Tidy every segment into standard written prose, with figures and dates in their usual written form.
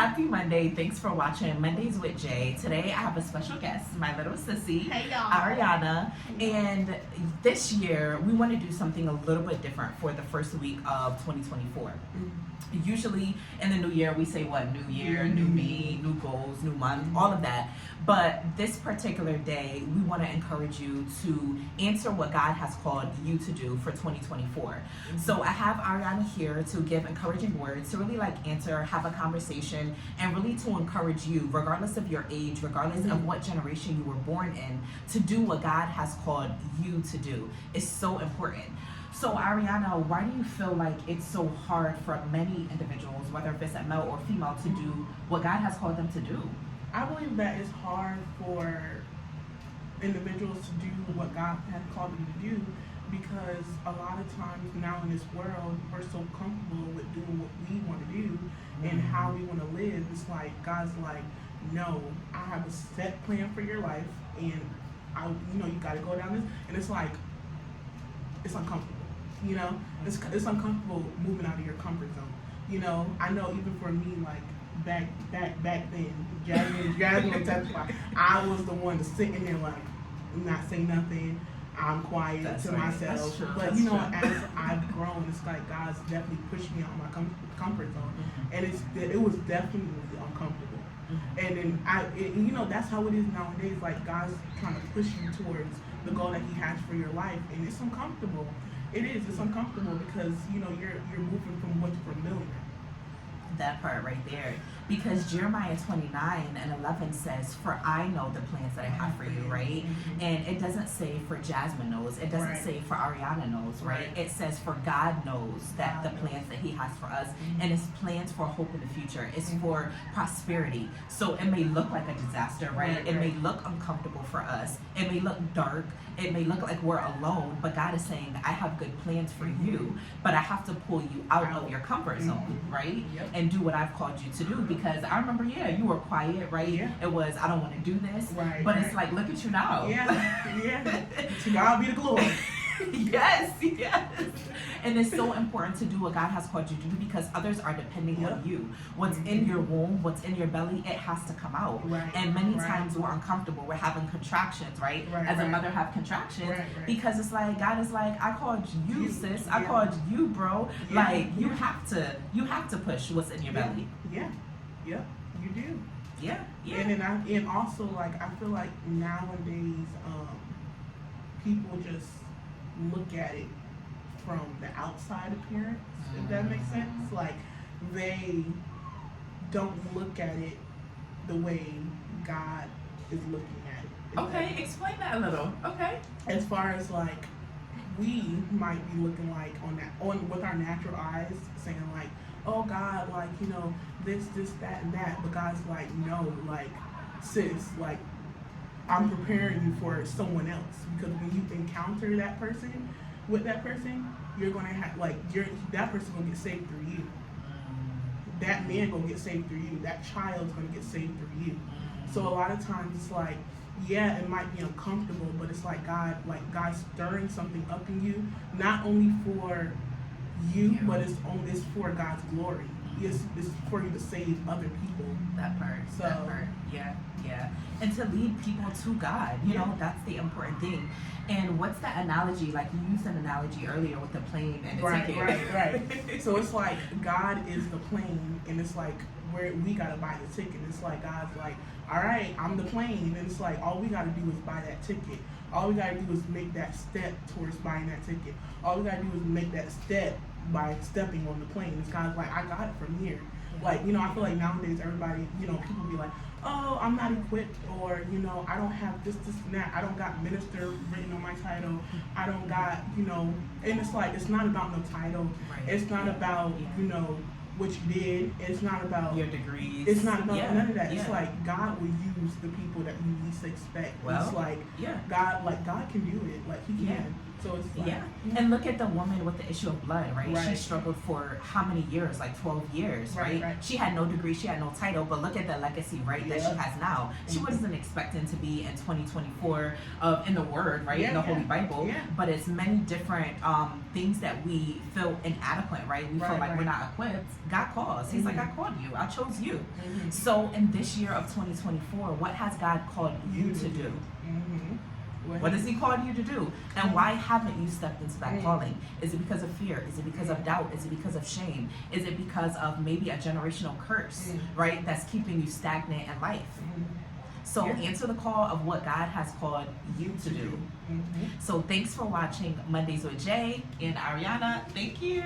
Happy Monday. Thanks for watching Mondays with Jay. Today I have a special guest, my little sissy, Hey, y'all. Ariana. And this year we want to do something a little bit different for the first week of 2024. Usually in the new year we say what? New year, new me, new goals, new month, all of that. But this particular day, we want to encourage you to answer what God has called you to do for 2024. So I have Ariana here to give encouraging words, to really like answer, have a conversation, and really to encourage you, regardless of your age, regardless of what generation you were born in, to do what God has called you to do. It's so important. So Ariana, why do you feel like it's so hard for many individuals, whether it's a male or female, to do what God has called them to do? I believe that it's hard for individuals to do what God has called them to do because a lot of times now in this world we're so comfortable with doing what we want to do and how we want to live. It's like God's like, no, I have a set plan for your life, and you got to go down this, and it's like it's uncomfortable. It's uncomfortable moving out of your comfort zone. I know even for me, like back then, Jasmine will testify. I was the one to sit in there like not say nothing. I'm quiet to myself. But as I've grown, it's like God's definitely pushed me out of my comfort zone, and it was definitely uncomfortable. And then that's how it is nowadays. Like God's trying to push you towards the goal that He has for your life, and it's uncomfortable. It's uncomfortable because you're moving from what's familiar. That part right there, because Jeremiah 29:11 says, "For I know the plans that I have for you," right? And it doesn't say for Jasmine knows. It doesn't say for Ariana knows, right? It says for God knows that the plans that He has for us, and it's plans for hope in the future. It's for prosperity. So it may look like a disaster, right? It may look uncomfortable for us. It may look dark. It may look like we're alone, but God is saying, I have good plans for you, but I have to pull you out of your comfort zone, right? And do what I've called you to do. Because I remember, you were quiet, right? It was, I don't want to do this. But it's like, look at you now. To God be the glory. Yes. And it's so important to do what God has called you to do because others are depending on you. What's in your womb, what's in your belly, it has to come out. And many times we're uncomfortable. We're having contractions, right? As a mother have contractions because it's like God is like, I called you, sis. I called you, bro. Like you have to push what's in your belly. You do. And also like I feel like nowadays people just look at it from the outside appearance, if that makes sense. Like they don't look at it the way God is looking at it. Okay, explain that a little. Okay. As far as like we might be looking like on with our natural eyes, saying like, oh God, like this, that, and that. But God's like, no, like sis, like I'm preparing you for someone else, because when you encounter that person, with that person, you're gonna have that person gonna get saved through you. That man gonna get saved through you. That child's gonna get saved through you. So a lot of times it's like, it might be uncomfortable, but it's like God's stirring something up in you, not only for you, but it's for God's glory. It's for you to save other people. That part. Yeah. And to lead people to God, that's the important thing. And what's that analogy? Like you used an analogy earlier with the plane and the ticket. Right. So it's like God is the plane, and it's like where we gotta buy the ticket. It's like God's like, all right, I'm the plane, and it's like all we gotta do is buy that ticket. All we gotta do is make that step towards buying that ticket. All we gotta do is make that step by stepping on the plane. It's kind of like, I got it from here. Like, I feel like nowadays everybody, people be like, oh, I'm not equipped, or, I don't have this, and that. I don't got minister written on my title. I don't got, and it's like, it's not about no title. It's not about, what you did. It's not about your degrees. It's not about none of that. It's like God will use the people that you least expect. It's like God can do it. Like He can. So it's like, Yeah. And look at the woman with the issue of blood, right? She Right. struggled for how many years? Like 12 years, Right, right? right. She had no degree, she had no title, but look at the legacy, right, that she Yeah. has now. She Mhm. wasn't expecting to be in 2024 in the Word, right? in the Yeah, Holy yeah. Bible. Yeah. But it's many different things that we feel inadequate, right? We feel Right, like we're right. not equipped. God calls. He's like, Mhm. I called you. I chose you. Mhm. So in this year of 2024, what has God called you to do? Mhm. What has he called you to do? And why haven't you stepped into that Mm. calling? Is it because of fear? Is it because of doubt? Is it because of shame? Is it because of maybe a generational curse, Mm. right? That's keeping you stagnant in life. Mhm. So Yeah. answer the call of what God has called you to do. Mhm. So thanks for watching Mondays with Jay and Ariana. Thank you.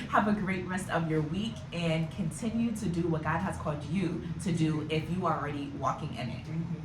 Have a great rest of your week and continue to do what God has called you to do if you are already walking in it. Mhm.